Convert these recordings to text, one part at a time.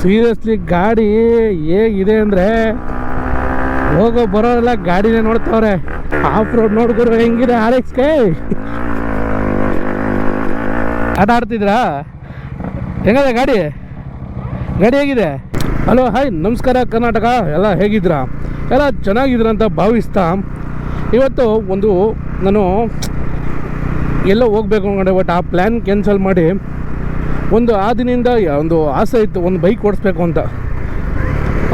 Seriously ಗಾಡಿ ಹೇಗಿದೆ ಅಂದರೆ ಹೋಗೋ ಬರೋರೆಲ್ಲ ಗಾಡಿನೇ ನೋಡ್ತಾವ್ರೆ. ಆಫ್ ರೋಡ್ ನೋಡಿದ್ರು ಹೆಂಗಿದೆ RX-ಗೆ ಆಟ ಆಡ್ತಿದ್ರಾ? ಹೆಂಗಿದೆ ಗಾಡಿ ಹೇಗಿದೆ? ಹಲೋ ಹಾಯ್ ನಮಸ್ಕಾರ ಕರ್ನಾಟಕ, ಎಲ್ಲ ಹೇಗಿದ್ದೀರಾ? ಎಲ್ಲ ಚೆನ್ನಾಗಿದ್ದೀರ ಅಂತ ಭಾವಿಸ್ತಾ ಇವತ್ತು ನಾನು ಎಲ್ಲೋ ಹೋಗ್ಬೇಕು ಅಂದ್ಕೊಂಡೆ. ಬಟ್ ಆ ಪ್ಲ್ಯಾನ್ ಕ್ಯಾನ್ಸಲ್ ಮಾಡಿ ಆ ದಿನದಿಂದ ಒಂದು ಆಸೆ ಇತ್ತು, ಒಂದು ಬೈಕ್ ಓಡಿಸ್ಬೇಕು ಅಂತ.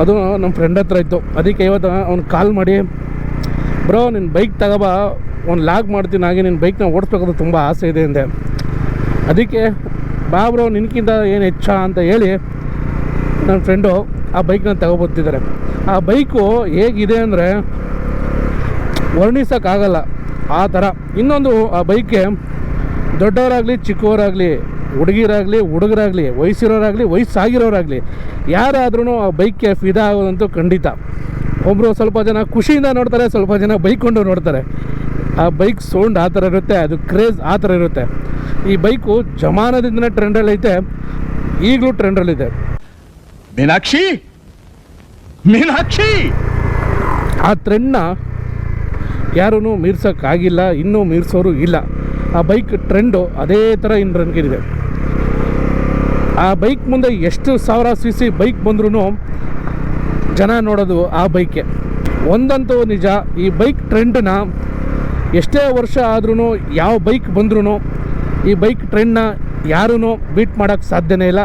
ಅದು ನಮ್ಮ ಫ್ರೆಂಡ್ ಹತ್ರ ಇತ್ತು. ಅದಕ್ಕೆ ಇವತ್ತು ಅವ್ನು ಕಾಲ್ ಮಾಡಿ, ಬ್ರೋ ನಿನ್ನ ಬೈಕ್ ತಗೋಬಾ, ಒಂದು ಲಾಗ್ ಮಾಡ್ತೀನಿ, ಹಾಗೆ ನಿನ್ನ ಬೈಕ್ನ ಓಡಿಸ್ಬೇಕಂತ ತುಂಬ ಆಸೆ ಇದೆ ಅಂದೆ. ಅದಕ್ಕೆ ಬಾ ಬ್ರೋ ನಿನಗಿಂತ ಏನು ಹೆಚ್ಚ ಅಂತ ಹೇಳಿ ನನ್ನ ಫ್ರೆಂಡು ಆ ಬೈಕ್ನ ತಗೋಬರ್ತಿದ್ದಾರೆ. ಆ ಬೈಕು ಹೇಗಿದೆ ಅಂದರೆ ವರ್ಣಿಸೋಕ್ಕಾಗಲ್ಲ ಆ ಥರ. ಇನ್ನೊಂದು ಆ ಬೈಕ್ಗೆ ದೊಡ್ಡವರಾಗಲಿ ಚಿಕ್ಕವರಾಗಲಿ, ಹುಡುಗಿರಾಗಲಿ ಹುಡುಗರಾಗಲಿ, ವಯಸ್ಸಿರೋರಾಗಲಿ ವಯಸ್ಸಾಗಿರೋರಾಗಲಿ ಯಾರಾದ್ರೂ ಆ ಬೈಕ್ಗೆ ಫಿದಾ ಆಗೋದಂತೂ ಖಂಡಿತ. ಒಬ್ಬರು ಸ್ವಲ್ಪ ಜನ ಖುಷಿಯಿಂದ ನೋಡ್ತಾರೆ, ಸ್ವಲ್ಪ ಜನ ಬೈಕೊಂಡು ನೋಡ್ತಾರೆ. ಆ ಬೈಕ್ ಸೌಂಡ್ ಆ ಥರ ಇರುತ್ತೆ, ಅದು ಕ್ರೇಜ್ ಆ ಥರ ಇರುತ್ತೆ. ಈ ಬೈಕು ಜಮಾನದಿಂದ ಟ್ರೆಂಡಲ್ಲೈತೆ, ಈಗಲೂ ಟ್ರೆಂಡಲ್ಲಿದೆ. ಮೀನಾಕ್ಷಿ ಮೀನಾಕ್ಷಿ ಆ ಟ್ರೆಂಡ್ನ ಯಾರೂ ಮೀರ್ಸೋಕ್ಕಾಗಿಲ್ಲ, ಇನ್ನೂ ಮೀರ್ಸೋರು ಇಲ್ಲ. ಆ ಬೈಕ್ ಟ್ರೆಂಡು ಅದೇ ಥರ ಇನ್ನು ರನ್ಗಿರಿದೆ. ಆ ಬೈಕ್ ಮುಂದೆ ಎಷ್ಟು ಸಾವಿರ CC ಬೈಕ್ ಬಂದ್ರೂ ಜನ ನೋಡೋದು ಆ ಬೈಕೆ. ಒಂದಂತೂ ನಿಜ, ಈ ಬೈಕ್ ಟ್ರೆಂಡನ್ನ ಎಷ್ಟೇ ವರ್ಷ ಆದ್ರೂ ಯಾವ ಬೈಕ್ ಬಂದ್ರೂ ಈ ಬೈಕ್ ಟ್ರೆಂಡ್ನ ಯಾರೂ ಬೀಟ್ ಮಾಡೋಕ್ಕೆ ಸಾಧ್ಯನೇ ಇಲ್ಲ.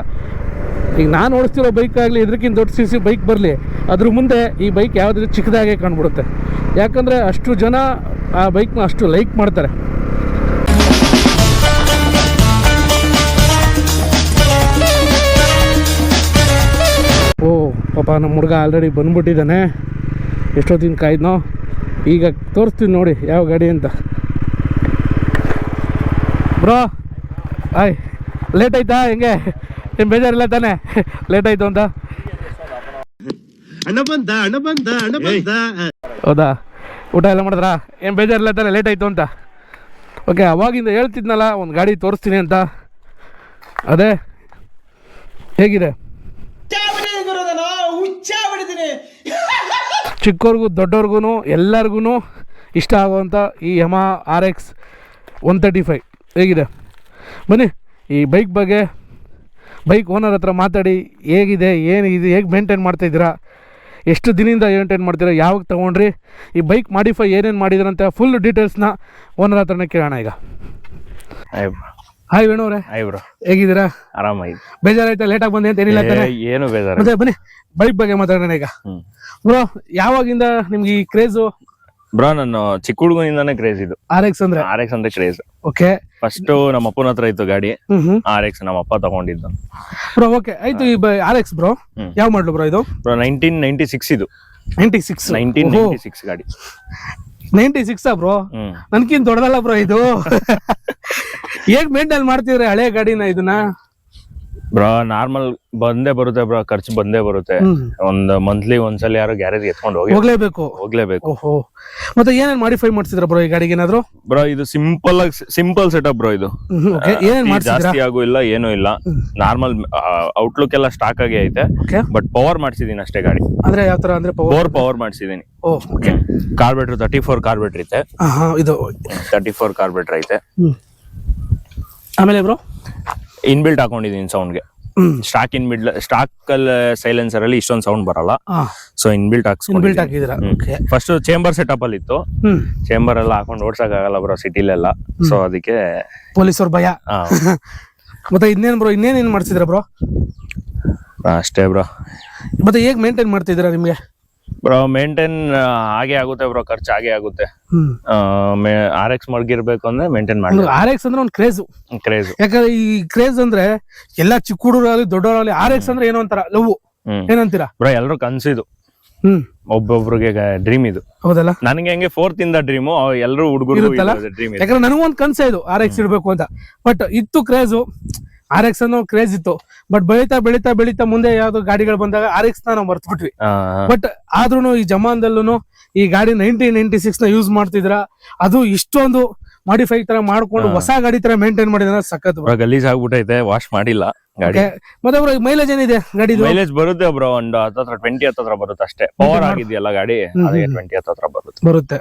ಈಗ ನಾನು ಓಡಿಸ್ತಿರೋ ಬೈಕ್ ಆಗಲಿ, ಇದಕ್ಕಿಂತ ದೊಡ್ಡ CC ಬೈಕ್ ಬರಲಿ, ಅದ್ರ ಮುಂದೆ ಈ ಬೈಕ್ ಯಾವುದೇ ಚಿಕ್ಕದಾಗೆ ಕಾಣ್ಬಿಡುತ್ತೆ. ಯಾಕಂದರೆ ಅಷ್ಟು ಜನ ಆ ಬೈಕ್ನ ಅಷ್ಟು ಲೈಕ್ ಮಾಡ್ತಾರೆ. ಓ ಪಾಪ ನಮ್ಮ ಹುಡುಗ ಆಲ್ರೆಡಿ ಬಂದ್ಬಿಟ್ಟಿದ್ದಾನೆ. ಎಷ್ಟೊತ್ತಿನ ಕಾಯ್ದನೋ, ಈಗ ತೋರಿಸ್ತೀನಿ ನೋಡಿ ಯಾವ ಗಾಡಿ ಅಂತ. ಬ್ರೋ ಆಯ್ ಲೇಟ್ ಆಯ್ತಾ? ಹೆಂಗೆ ಏನು ಬೇಜಾರಿಲ್ಲ ತಾನೆ ಲೇಟ್ ಆಯಿತು ಅಂತ? ಹೌದಾ, ಊಟ ಎಲ್ಲ ಮಾಡಿದ್ರಾ? ಏನು ಬೇಜಾರಿಲ್ಲ ತಾನೆ ಲೇಟ್ ಆಯಿತು ಅಂತ? ಓಕೆ, ಅವಾಗಿಂದ ಹೇಳ್ತಿದ್ನಲ್ಲ ಒಂದು ಗಾಡಿ ತೋರಿಸ್ತೀನಿ ಅಂತ. ಅದೇ ಹೇಗಿದೆ, ಚಿಕ್ಕವ್ರಿಗೂ ದೊಡ್ಡವ್ರಿಗೂ ಎಲ್ಲರಿಗೂ ಇಷ್ಟ ಆಗುವಂಥ ಈ ಯಮಹಾ RX 135 ಹೇಗಿದೆ? ಬನ್ನಿ ಈ ಬೈಕ್ ಬಗ್ಗೆ ಬೈಕ್ ಓನರ್ ಹತ್ರ ಮಾತಾಡಿ ಹೇಗಿದೆ, ಏನಿದೆ, ಹೇಗೆ ಮೇಂಟೈನ್ ಮಾಡ್ತಾಯಿದ್ದೀರಾ, ಎಷ್ಟು ದಿನದಿಂದ ಮೇಂಟೈನ್ ಮಾಡ್ತೀರಾ, ಯಾವಾಗ ತೊಗೊಂಡ್ರಿ, ಈ ಬೈಕ್ ಮಾಡಿಫೈ ಏನೇನು ಮಾಡಿದ್ರಂತ ಫುಲ್ ಡೀಟೇಲ್ಸ್ನ ಓನರ್ ಹತ್ರನೇ ಕೇಳೋಣ ಈಗ. ಹಾಯ್ ವೇಣು ಅವರೇ. ಹಾಯ್ ಬ್ರೋ, ಹೇಗಿದ್ದೀರಾ? ಆರಾಮಾಗಿ. ಬೇಜಾರಾಯ್ತಾ ಲೇಟಾಗಿ ಬಂದೆ ಅಂತ? ಏನಿಲ್ಲ ತಾನೆ? ಏನು ಬೇಜಾರು. ಮತ್ತೆ ಬನ್ನಿ ಬೈಕ್ ಬಗ್ಗೆ ಮಾತಾಡೋಣ ಈಗ. ಬ್ರೋ ಯಾವಾಗಿಂದ ನಿಮ್ಗೆ ಈ ಕ್ರೇಜು? ಬ್ರೋ ನಾನು ಚಿಕ್ಕ ಹುಡುಗನಿಂದಾನೇ ಕ್ರೇಜ್ ಇದು RX ಅಂದ್ರೆ ಕ್ರೇಜ್. ಓಕೆ, ಫಸ್ಟ್ ನಮ್ಮ ಅಪ್ಪನ ಹತ್ರ ಇತ್ತು ಗಾಡಿ RX, ನಮ್ಮ ಅಪ್ಪ ತಗೊಂಡಿದ್ದು ಬ್ರೋ. ಓಕೆ ಆಯ್ತು. ಈ RX ಬ್ರೋ ಯಾವ ಮಾಡ್ಲು ಬ್ರೋ ಇದು? ಬ್ರೋ 1996 ಇದು. 1996 ಗಾಡಿ. 96 ಬ್ರೋ? ನನ್ಕಿಂತ ದೊಡ್ಡದಲ್ಲ ಬ್ರೋ ಇದು. ಹೇಗ್ ಮೇಂಟೈನ್ ಮಾಡ್ತಿದ್ರೆ ಹಳೆ ಗಾಡಿನ ಇದನ್ನ? ಬ್ರೋ ನಾರ್ಮಲ್ ಬಂದೇ ಬರುತ್ತೆ ಬ್ರೋ, ಖರ್ಚು ಬಂದೇ ಬರುತ್ತೆ. ಒಂದ್ ಮಂತ್ಲಿ ಒಂದ್ಸಲ ಯಾರು ಗ್ಯಾರೇಜ್ ಎತ್ಕೊಂಡು ಹೋಗ್ಲೇಬೇಕು. ಓಹೋ, ಮತ್ತೆ ಏನೇನ್ ಮಾಡಿಫೈ ಮಾಡ್ತಿದ್ರ ಬ್ರೋ ಈ ಗಾಡಿಗೆ ಏನಾದ್ರು? ಬ್ರೋ ಇದು ಸಿಂಪಲ್ ಸೆಟಪ್ ಬ್ರೋ. ಇದು ಜಾಸ್ತಿ ಆಗು ಇಲ್ಲ, ಏನೂ ಇಲ್ಲ. ನಾರ್ಮಲ್ ಔಟ್ಲುಕ್ ಎಲ್ಲ ಸ್ಟಾಕ್ ಆಗಿ ಐತೆ, ಬಟ್ ಪವರ್ ಮಾಡ್ಸಿದೀನಿ ಅಷ್ಟೇ ಗಾಡಿ. ಅಂದ್ರೆ ಯಾವ ತರ ಅಂದ್ರೆ ಪವರ್ ಮಾಡ್ಸಿದೀನಿ. ಕಾರ್ಬೇಟ್ರ್ 34 ಕಾರ್ಬೇಟ್ರ್ ಐತೆ. ಇದು 34 ಕಾರ್ಬೇಟ್ರ್ ಐತೆ. ಆಮೇಲೆ ಬ್ರೋ ಇನ್ಬಿಲ್ಟ್ ಹಾಕೊಂಡಿದೀನಿ ಸೌಂಡ್ಗೆ. ಸ್ಟಾಕ್ ಅಲ್ಲಿ ಸೈಲೆನ್ಸರ್ ಅಲ್ಲಿ ಇಷ್ಟೊಂದು ಸೌಂಡ್ ಬರಲ್ಲ, ಸೊ ಇನ್ಬಿಲ್ಟ್ ಹಾಕಿದ್ದೀರಾ? ಫಸ್ಟ್ ಚೇಂಬರ್ ಸೆಟಪ್ ಅಲ್ಲಿ ಇತ್ತು. ಚೇಂಬರ್ ಎಲ್ಲ ಹಾಕೊಂಡು ಓಡ್ಸಕ್ ಆಗಲ್ಲ ಬ್ರೋ ಸಿಟಿಲೆಲ್ಲ, ಸೊ ಅದಕ್ಕೆ ಪೊಲೀಸವ್ರ ಭಯ. ಮತ್ತೆ ಇನ್ನೇನ್ ಬ್ರೋ, ಇನ್ನೇನ್ ಮಾಡ್ತಿದ್ರ ಬ್ರೋ? ಅಷ್ಟೇ ಬ್ರೋ. ಮತ್ತೆ ಹೇಗ್ ಮೇಂಟೈನ್ ಮಾಡ್ತಿದ್ದೀರಾ? ನಿಮ್ಗೆ ಬ್ರೋ ಮೇಂಟೈನ್ ಹಾಗೆ ಆಗುತ್ತೆ ಬ್ರೋ, ಖರ್ಚು ಹಾಗೆ ಆಗುತ್ತೆ. RX ಮಡ್ಗಿರ್ಬೇಕು ಅಂದ್ರೆ ಮೇಂಟೈನ್ ಮಾಡಿ. RX ಅಂದ್ರೆ ಒಂದು ಕ್ರೇಜ್. ಯಾಕಂದ್ರೆ ಈ ಕ್ರೇಜ್ ಅಂದ್ರೆ ಎಲ್ಲಾ ಚಿಕ್ಕ ಹುಡುಗರಾಗಲಿ ದೊಡ್ಡವರಾಗಲಿ RX ಅಂದ್ರೆ ಏನೋ ಒಂಥರ ಲವ್. ಏನಂತೀರಾ ಬ್ರೋ? ಎಲ್ರು ಕನ್ಸಿದು, ಒಬ್ಬೊಬ್ರಿಗೆ ಡ್ರೀಮ್ ಇದು. ಹೌದಲ್ಲ? ನನಗೆ ಹಂಗೆ 4th ಇಂದ ಡ್ರೀಮು, ಎಲ್ರು ಹುಡುಗರು ಡ್ರೀಮ್. ಯಾಕಂದ್ರೆ ನನಗೊಂದು ಕನ್ಸೇ ಇದು RX ಇಡ್ಬೇಕು ಅಂತ. ಬಟ್ ಇತ್ತು ಕ್ರೇಜು, RX ಅನ್ನೋ ಕ್ರೇಜ್ ಇತ್ತು. ಬಟ್ ಬೆಳೀತಾ ಮುಂದೆ ಯಾವ್ದು ಗಾಡಿಗಳು ಬಂದಾಗ RX ನಾವು ಮರ್ತು ಬಿಟ್ವಿ. ಬಟ್ ಆದ್ರೂ ಈ ಜಮಾನದಲ್ಲೂ ಈ ಗಾಡಿ 1996 ನ ಯೂಸ್ ಮಾಡ್ತಿದ್ರ. ಅದು ಇಷ್ಟೊಂದು ಮಾಡಿಫೈ ತರ ಮಾಡ್ಕೊಂಡು ಹೊಸ ಗಾಡಿ ತರ ಮೇಂಟೈನ್ ಮಾಡಿದ್ರೆ ಸಖತ್ ಬ್ರೋ. ಗಲೀಜ್ ಆಗ್ಬಿಟ್ಟೈತೆ, ವಾಶ್ ಮಾಡಿಲ್ಲ ಗಾಡಿ. ಮತ್ತೆ ಬ್ರೋ ಮೈಲೇಜ್ ಏನಿದೆ ಗಾಡಿ? ಮೈಲೇಜ್ ಬರುತ್ತೆ ಬ್ರೋ, ಒಂದು 20 ಹತ್ರ ಬರುತ್ತೆ ಅಷ್ಟೇ. ಪವರ್ ಆಗಿದೆಯಲ್ಲ ಗಾಡಿ, ಅದಕ್ಕೆ 20 ಹತ್ರ ಬರುತ್ತೆ.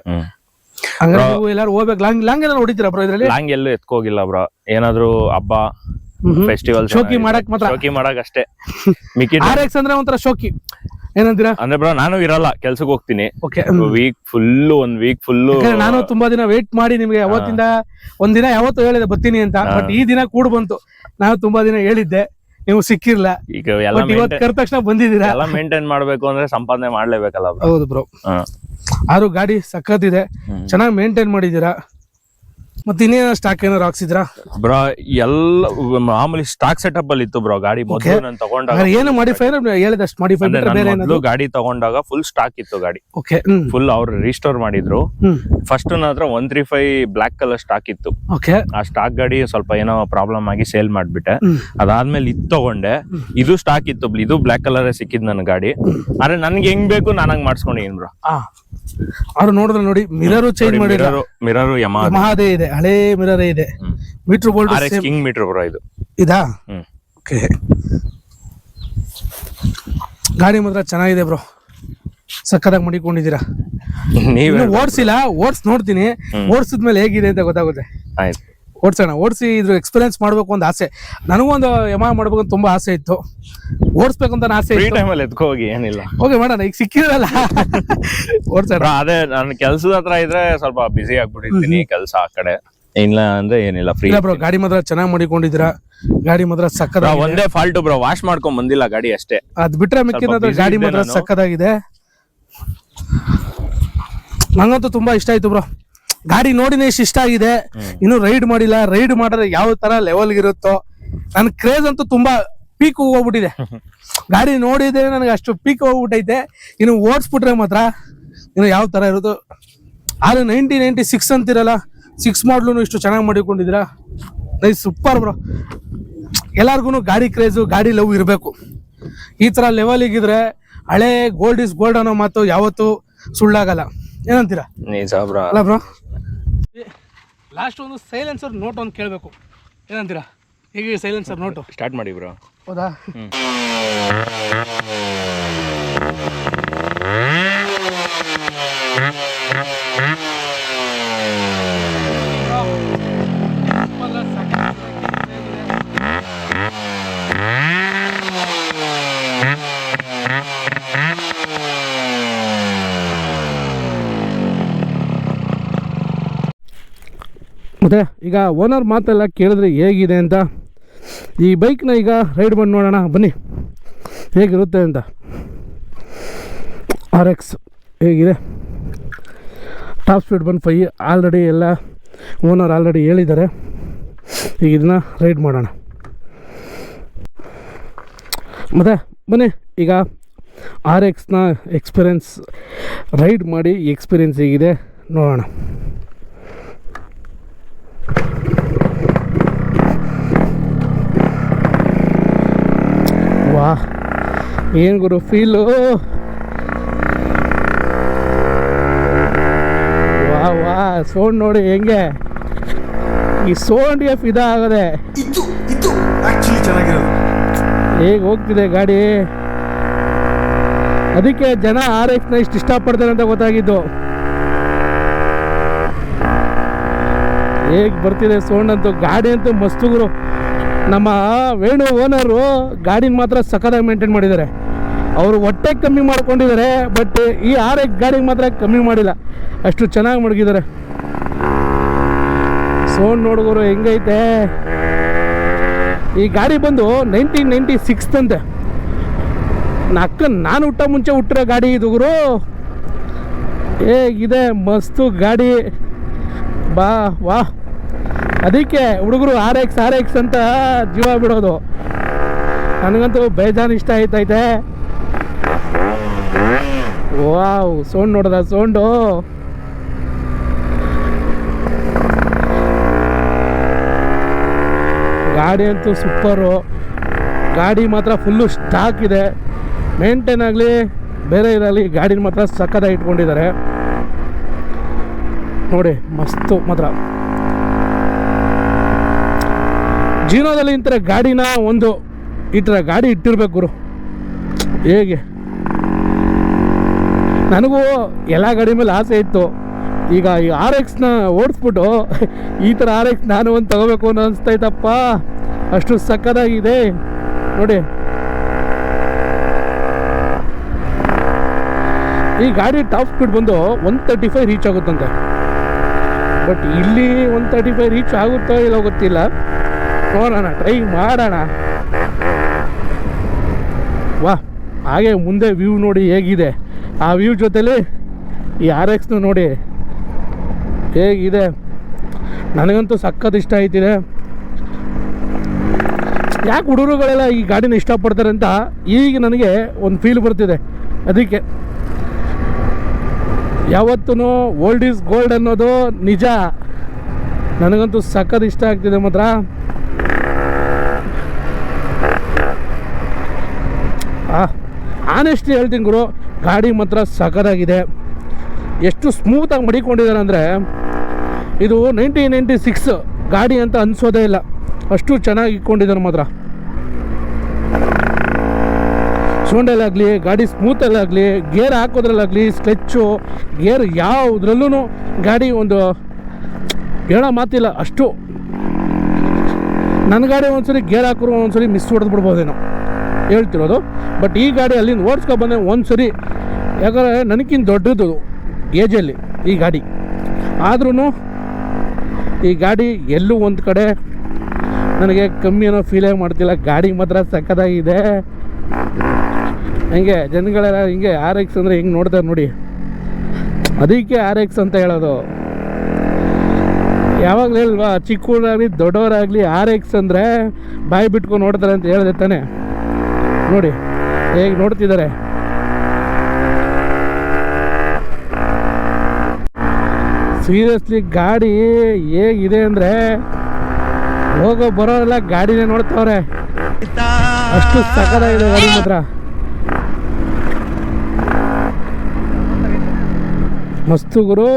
ಹಂಗಾರೆ ನೀವು ಎಲ್ಲಾರು ಹೋಗ್ಬೇಕು, ಲಾಂಗ್ ಎಲ್ಲ ಹೊಡಿತೀರಾ ಬ್ರೋ ಇದ್ರಲ್ಲಿ? ಲಾಂಗ್ ಎಲ್ಲೂ ಎತ್ಕೋಗಿಲ್ಲ ಬ್ರೋ, ಏನಾದ್ರು ಹಬ್ಬ ಫೆಸ್ಟಿವಲ್ ಶೋಕಿ ಮಾಡಕ್ ಮಾತ್ರ, ಶೋಕಿ ಮಾಡಕ್ ಅಷ್ಟೇ. ಮಿಕ್ಕಿ RX ಅಂದ್ರೆ ಒಂಥರ ಶೋಕಿ ಏನಂತೀರಾ? ಅಂದ್ರೆ ಬ್ರೋ ನಾನು ಇರಲ್ಲ, ಕೆಲ್ಸಕ್ಕೆ ಹೋಗ್ತೀನಿ. ವೀಕ್ ಫುಲ್ ನಾನು ತುಂಬಾ ದಿನ ವೇಟ್ ಮಾಡಿ ನಿಮ್ಗೆ ಅವತ್ತಿಂದ ಒಂದಿನ ಯಾವತ್ತು ಹೇಳಿದೆ ಬರ್ತೀನಿ ಅಂತ, ಬಟ್ ಈ ದಿನ ಕೂಡ ಬಂತು. ನಾನು ತುಂಬಾ ದಿನ ಹೇಳಿದ್ದೆ, ನೀವು ಸಿಕ್ಕಿರ್ಲ. ಈಗ ಎಲ್ಲ ಇವತ್ತು ಕರೆದ ತಕ್ಷಣ ಬಂದಿದ್ದೀರಾ. ಎಲ್ಲ ಮೇಂಟೈನ್ ಮಾಡ್ಬೇಕು ಅಂದ್ರೆ ಸಂಪಾದನೆ ಮಾಡ್ಲೇಬೇಕಲ್ಲ ಬ್ರೋ. ಹೌದು ಬ್ರೋ. ಆದ್ರೂ ಗಾಡಿ ಸಖತ್ ಇದೆ, ಚೆನ್ನಾಗಿ ಮೇಂಟೈನ್ ಮಾಡಿದೀರಾ. ಮತ್ತೆ ಇನ್ನೇನ ಸ್ಟಾಕ್ ಏನಾರು ಹಾಕ್ಸಿದ್ರಾ ಬ್ರೋ? ಎಲ್ಲ ಮಾಮೂಲಿ ಸ್ಟಾಕ್ ಸೆಟಪ್ ಅಲ್ಲಿ ಇತ್ತು ಬ್ರೋ ಗಾಡಿ. ಮೊದಲು ನಾನು ತಗೊಂಡಾಗ ಏನು ಮಾಡಿಫೈ ಹೇಳಿದಷ್ಟು ಮಾಡಿಫೈ ಮೊದಲು ಗಾಡಿ ತಗೊಂಡಾಗ ಫುಲ್ ಸ್ಟಾಕ್ ಇತ್ತು ಗಾಡಿ. ಫುಲ್ ಅವ್ರು ರೀಸ್ಟೋರ್ ಮಾಡಿದ್ರು. ಫಸ್ಟ್ ನನ್ನ ಹತ್ರ 135 ಬ್ಲಾಕ್ ಕಲರ್ ಸ್ಟಾಕ್ ಇತ್ತು. ಆ ಸ್ಟಾಕ್ ಗಾಡಿ ಸ್ವಲ್ಪ ಏನೋ ಪ್ರಾಬ್ಲಮ್ ಆಗಿ ಸೇಲ್ ಮಾಡ್ಬಿಟ್ಟೆ. ಅದಾದ್ಮೇಲೆ ಇದು ತಗೊಂಡೆ, ಇದು ಸ್ಟಾಕ್ ಇತ್ತು, ಇದು ಬ್ಲಾಕ್ ಕಲರ್ ಸಿಕ್ಕಿದ್ ನನ್ ಗಾಡಿ. ಆದ್ರೆ ನನ್ಗೆ ಹೆಂಗ್ ಬೇಕು ನಾನು ಹಂಗ್ ಮಾಡ್ಸ್ಕೊಂಡಿದ್ದೀನಿ ಬ್ರೋ. ಅವ್ರು ನೋಡಿದ್ರೆ ನೋಡಿ, ಮಿರರ್ ಚೇಂಜ್ ಮಾಡಿದ್ರು. ಮಿರರ್ ಯಮಹಾದೇ ಇದೆ, ಹಳೇ ಮಿರರ್ ಇದೆ. Meter bolt king meter bro ಇದು. ಇದಾ? ಓಕೆ. ಗಾಡಿ ಮಾತ್ರ ಚೆನ್ನಾಗಿದೆ ಬ್ರೋ, ಸಕ್ಕದಾಗಿ ಮಾಡಿಕೊಂಡಿದ್ದೀರಾ. ನೀವು ಓಡಿಸಿಲ್ಲ, ನೋಡ್ತೀನಿ. ಓಡಿಸಿದ್ಮೇಲೆ ಹೇಗಿದೆ ಅಂತ ಗೊತ್ತಾಗುತ್ತೆ. ಓಡ್ಸೋಣ, ಓಡಿಸಿ ಇದ್ರ ಎಕ್ಸ್ಪೀರಿಯನ್ಸ್ ಮಾಡ್ಬೇಕು ಅಂತ ಆಸೆ. ನನಗೂ ಒಂದು ಯಮಹ ಮಾಡ್ಬೇಕು ಅಂತ ತುಂಬಾ ಆಸೆ ಇತ್ತು, ಓಡಿಸ್ಬೇಕಂತ ಆಸೆ ಎತ್ಕೋ ಹೋಗಿ ಏನಿಲ್ಲ. ಹೋಗಿ ಮಾಡೋಣ, ಈಗ ಸಿಕ್ಕಿರಲ್ಲ ಓಡ್ಸೋಣ. ಅದೇ ನನ್ನ ಕೆಲ್ಸದ ಹತ್ರ ಇದ್ರೆ ಸ್ವಲ್ಪ ಬಿಸಿ ಆಗ್ಬಿಟ್ಟಿರ್ತೀನಿ, ಕೆಲಸ ಆ ಕಡೆ. ಇಲ್ಲ ಅಂದ್ರೆ ಏನಿಲ್ಲ, ಫ್ರೀ ಬ್ರೋ. ಗಾಡಿ ಮಾತ್ರ ಚೆನ್ನಾಗಿ ಮಾಡಿಕೊಂಡಿದ್ದೀರಾ, ಗಾಡಿ ಮಾತ್ರ ಸಕ್ಕದ. ಒಂದೇ ಫಾಲ್ಟ್ ಬ್ರೋ, ವಾಶ್ ಮಾಡ್ಕೊಂಡ್ ಬಂದಿಲ್ಲ ಗಾಡಿ ಅಷ್ಟೇ. ಅದ್ ಬಿಟ್ರೆ ಮಿಕ್ಕಿದ ಗಾಡಿ ಮಾತ್ರ ಸಕ್ಕದಾಗಿದೆ. ನಂಗಂತೂ ತುಂಬಾ ಇಷ್ಟ ಆಯ್ತು ಬ್ರೋ. ಗಾಡಿ ನೋಡಿನೇ ಇಷ್ಟ ಆಗಿದೆ. ಇನ್ನು ರೈಡ್ ಮಾಡಿಲ್ಲ, ರೈಡ್ ಮಾಡಿದ್ರೆ ಯಾವ ತರ ಲೆವೆಲ್ ಇರುತ್ತೋ. ನನ್ ಕ್ರೇಜ್ ಅಂತೂ ತುಂಬಾ ಪೀಕ್ ಹೋಗ್ಬಿಟ್ಟಿದೆ. ಗಾಡಿ ನೋಡಿದ್ರೆ ನನಗೆ ಅಷ್ಟು ಪೀಕ್ ಹೋಗ್ಬಿಟ್ಟೈತೆ. ಇನ್ನು ಓಡಿಸ್ಬಿಟ್ರೆ ಮಾತ್ರ ಇನ್ನು ಯಾವ ತರ ಇರೋದು. ಆದ್ರೆ 1996 ಅಂತಿರಲ್ಲ, 6 ಮಾಡ್ಲು ಇಷ್ಟು ಚೆನ್ನಾಗಿ ಮಾಡಿಕೊಂಡಿದ್ದೀರಾ. Nice, super bro. ಎಲ್ಲಾರ್ಗು ಗಾಡಿ ಕ್ರೇಜು, ಗಾಡಿ ಲವ್ ಇರಬೇಕು. ಈ ತರ ಲೆವೆಲ್ ಇದ್ರೆ ಹಳೆ ಗೋಲ್ಡ್ ಇಸ್ ಗೋಲ್ಡ್ ಅನ್ನೋ ಮಾತು ಯಾವತ್ತು ಸುಳ್ಳಾಗಲ್ಲ. ಏನಂತೀರಾ? ಅಲ್ಲ ಬ್ರೋ. ಲಾಸ್ಟ್ ಒಂದು ಸೈಲೆನ್ಸರ್ ನೋಟ್ ಒಂದು ಕೇಳಬೇಕು, ಏನಂತೀರಾ? ಹೇಗೆ ಸೈಲೆನ್ಸರ್ ನೋಟು ಸ್ಟಾರ್ಟ್ ಮಾಡಿ ಬ್ರೋ. ಹೌದಾ? ಮತ್ತೆ ಈಗ ಓನರ್ ಮಾತೆಲ್ಲ ಕೇಳಿದ್ರೆ ಹೇಗಿದೆ ಅಂತ. ಈ ಬೈಕ್ನ ಈಗ ರೈಡ್ ಮಾಡಿ ನೋಡೋಣ ಬನ್ನಿ, ಹೇಗಿರುತ್ತೆ ಅಂತ. RX ಹೇಗಿದೆ? ಟಾಪ್ ಸ್ಪೀಡ್ 5 ಆಲ್ರೆಡಿ ಎಲ್ಲ ಓನರ್ ಆಲ್ರೆಡಿ ಹೇಳಿದ್ದಾರೆ. ಈಗ ಇದನ್ನ ರೈಡ್ ಮಾಡೋಣ. ಮತ್ತು ಬನ್ನಿ ಈಗ RXನ ಎಕ್ಸ್ಪೀರಿಯೆನ್ಸ್ ರೈಡ್ ಮಾಡಿ ಎಕ್ಸ್ಪೀರಿಯೆನ್ಸ್ ಹೇಗಿದೆ ನೋಡೋಣ. ವಾ, ಏನು ಗುರು ಫೀಲು. ವಾ ಸೌಂಡ್ ನೋಡಿ ಹೆಂಗೆ, ಈ ಸೌಂಡ್ಗೆ ಫಿದಾ ಆಗದೆ. ಹೇಗೆ ಹೋಗ್ತಿದೆ ಗಾಡಿ, ಅದಕ್ಕೆ ಜನ RXನ ಇಷ್ಟು ಇಷ್ಟಪಡ್ತಾರೆ ಅಂತ ಗೊತ್ತಾಗಿದ್ದು. ಹೇಗೆ ಬರ್ತಿದೆ ಸೌಂಡ್ ಅಂತೂ. ಗಾಡಿ ಅಂತೂ ಮಸ್ತು ಗುರು. ನಮ್ಮ ವೇಣು ಓನರು ಗಾಡಿನ ಮಾತ್ರ ಸಖತ್ತಾಗಿ ಮೇಂಟೈನ್ ಮಾಡಿದ್ದಾರೆ. ಅವರು ಹೊಟ್ಟೆ ಕಮ್ಮಿ ಮಾಡ್ಕೊಂಡಿದ್ದಾರೆ, ಬಟ್ ಈ RX ಗಾಡಿಗೆ ಮಾತ್ರ ಕಮ್ಮಿ ಮಾಡಿಲ್ಲ, ಅಷ್ಟು ಚೆನ್ನಾಗಿ ಮಡಗಿದ್ದಾರೆ. ಸೌಂಡ್ ನೋಡಿದ್ರು ಹೆಂಗೈತೆ. ಈ ಗಾಡಿ ಬಂದು 1996 ಅಂತೆ. ನಾನು ಹುಟ್ಟ ಮುಂಚೆ ಹುಟ್ಟಿರೋ ಗಾಡಿ ಇದು ಗುರು. ಹೇಗಿದೆ ಮಸ್ತು ಗಾಡಿ. ಬಾ ವಾ, ಅದಕ್ಕೆ ಹುಡುಗರು RX ಅಂತ ಜೀವ ಬಿಡೋದು. ನನಗಂತೂ ಬೇಜಾನ್ ಇಷ್ಟ ಆಯ್ತೈತೆ. ವಾವ್, ಸೌಂಡ್ ನೋಡದ ಸೌಂಡು. ಗಾಡಿ ಅಂತೂ ಸೂಪರು. ಗಾಡಿ ಮಾತ್ರ ಫುಲ್ಲು ಸ್ಟಾಕ್ ಇದೆ. ಮೇಂಟೈನ್ ಆಗಲಿ ಬೇರೆ ಇರಲಿ, ಗಾಡಿನ ಮಾತ್ರ ಸಕ್ಕದಾಗಿ ಇಟ್ಕೊಂಡಿದ್ದಾರೆ ನೋಡಿ, ಮಸ್ತು ಮಾತ್ರ. ಜೀವನದಲ್ಲಿ ಇಂಥ ಗಾಡಿನ ಒಂದು ಈ ಥರ ಗಾಡಿ ಇಟ್ಟಿರ್ಬೇಕು ಗುರು. ಹೇಗೆ ನನಗೂ ಎಲ್ಲ ಗಾಡಿ ಮೇಲೆ ಆಸೆ ಇತ್ತು. ಈಗ ಈ RX-ನ ಓಡಿಸ್ಬಿಟ್ಟು ಈ ಥರ RX ನಾನು ಒಂದು ತಗೋಬೇಕು ಅನ್ನೋ ಅನಿಸ್ತೈತಪ್ಪ. ಅಷ್ಟು ಸಕ್ಕತ್ತಾಗಿದೆ ನೋಡಿ. ಈ ಗಾಡಿ ಟಾಪ್ ಸ್ಪೀಡ್ ಬಂದು 135 ರೀಚ್ ಆಗುತ್ತಂತೆ. ಬಟ್ ಇಲ್ಲಿ 135 ರೀಚ್ ಆಗುತ್ತೋ ಇಲ್ಲ ಗೊತ್ತಿಲ್ಲ, ನೋಡೋಣ, ಟ್ರೈ ಮಾಡೋಣ. ವಾ, ಹಾಗೆ ಮುಂದೆ ವ್ಯೂ ನೋಡಿ ಹೇಗಿದೆ. ಆ ವ್ಯೂ ಜೊತೆಲಿ ಈ RX-ನ ನೋಡಿ ಹೇಗಿದೆ. ನನಗಂತೂ ಸಖತ್ ಇಷ್ಟ ಆಯ್ತಿದೆ. ಯಾಕೆ ಹುಡುಗರುಗಳೆಲ್ಲ ಈ ಗಾಡಿನ ಇಷ್ಟಪಡ್ತಾರೆ ಅಂತ ಈಗ ನನಗೆ ಒಂದು ಫೀಲ್ ಬರ್ತಿದೆ. ಅದಕ್ಕೆ ಯಾವತ್ತೂ ಓಲ್ಡ್ ಈಸ್ ಗೋಲ್ಡ್ ಅನ್ನೋದು ನಿಜ. ನನಗಂತೂ ಸಖತ್ ಇಷ್ಟ ಆಗ್ತಿದೆ ಮಾತ್ರ. ಆನೆಸ್ಟ್ಲಿ ಹೇಳ್ತೀನಿ ಗುರು, ಗಾಡಿ ಮಾತ್ರ ಸಖತ್ತಾಗಿದೆ. ಎಷ್ಟು ಸ್ಮೂತಾಗಿ ಮಡಿಕೊಂಡಿದ್ದಾರೆ ಅಂದರೆ ಇದು 1996 ಗಾಡಿ ಅಂತ ಅನಿಸೋದೇ ಇಲ್ಲ. ಅಷ್ಟು ಚೆನ್ನಾಗಿ ಇಟ್ಕೊಂಡಿದ್ದಾರೆ ಮಾತ್ರ. ಸೌಂಡಲ್ಲಾಗಲಿ, ಗಾಡಿ ಸ್ಮೂತಲ್ಲಾಗಲಿ, ಗೇರ್ ಹಾಕೋದ್ರಲ್ಲಾಗಲಿ, ಸ್ಕ್ಲೆಚ್ಚು, ಗೇರ್ ಯಾವುದ್ರಲ್ಲೂ ಗಾಡಿ ಒಂದು ಹೇಳೋ ಮಾತಿಲ್ಲ. ಅಷ್ಟು ನನ್ನ ಗಾಡಿ ಒಂದ್ಸರಿ ಗೇರ್ ಹಾಕಿರೋ ಒಂದ್ಸರಿ ಮಿಸ್ ಹೊಡೆದು ಬಿಡ್ಬೋದೇನೋ ಹೇಳ್ತಿರೋದು. ಬಟ್ ಈ ಗಾಡಿ ಅಲ್ಲಿಂದ ಓಡಿಸ್ಕೊಬಂದೆ ಒಂದ್ಸರಿ. ಯಾಕಂದರೆ ನನಗಿಂತ ದೊಡ್ಡದು ಏಜಲ್ಲಿ ಈ ಗಾಡಿ. ಆದ್ರೂ ಈ ಗಾಡಿ ಎಲ್ಲೂ ಒಂದು ಕಡೆ ನನಗೆ ಕಮ್ಮಿ ಅನ್ನೋ ಫೀಲೇ ಮಾಡ್ತಿಲ್ಲ. ಗಾಡಿ ಮಾತ್ರ ಸಕ್ಕತ್ತಾಗಿದೆ. ಹಿಂಗೆ ಜನಗಳೆಲ್ಲ ಹಿಂಗೆ RX ಅಂದರೆ ಹಿಂಗೆ ನೋಡ್ತಾರೆ ನೋಡಿ, ಅದಕ್ಕೆ RX ಅಂತ ಹೇಳೋದು. ಯಾವಾಗಲೂ ಅಲ್ವಾ, ಚಿಕ್ಕವರಾಗಲಿ ದೊಡ್ಡವರಾಗಲಿ RX ಅಂದರೆ ಬಾಯಿ ಬಿಟ್ಕೊಂಡು ನೋಡ್ತಾರೆ ಅಂತ ಹೇಳಿದೆ ತಾನೆ. ನೋಡಿ ಹೇಗೆ ನೋಡ್ತಿದ್ದಾರೆ. ಸೀರಿಯಸ್ಲಿ ಗಾಡಿ ಹೇಗಿದೆ ಅಂದರೆ ಹೋಗೋ ಬರೋಲ್ಲ ಗಾಡಿನೇ ನೋಡ್ತಾವ್ರೆ. ಅಷ್ಟು ಸಕ್ಕತ್ತಾಗಿದೆ ಗಾಡಿ ಮಾತ್ರ. ಮಸ್ತು ಗುರು.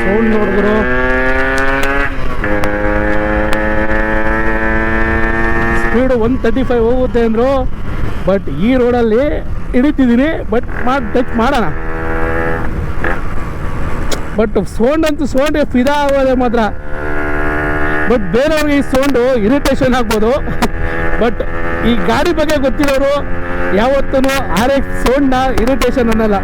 ಸೌಂಡ್ ನೋಡಿದ್ರು ಸ್ಪೀಡು 135 ಹೋಗುತ್ತೆ ಅಂದರು. ಬಟ್ ಈ ರೋಡಲ್ಲಿ ಹಿಡಿತಿದ್ದೀನಿ. ಬಟ್ ಟಚ್ ಮಾಡೋಣ. ಬಟ್ ಸೌಂಡ್ ಅಂತೂ ಸೌಂಡ್ ಫಿದಾ ಆಗೋದೆ ಮಾತ್ರ. ಬಟ್ ಬೇರೆಯವ್ರಿಗೆ ಈ ಸೌಂಡು ಇರಿಟೇಷನ್ ಆಗ್ಬೋದು. ಬಟ್ ಈ ಗಾಡಿ ಬಗ್ಗೆ ಗೊತ್ತಿರೋರು ಯಾವತ್ತೂ RX ಸೌಂಡ್ನ ಇರಿಟೇಷನ್ ಅನ್ನಲ್ಲ.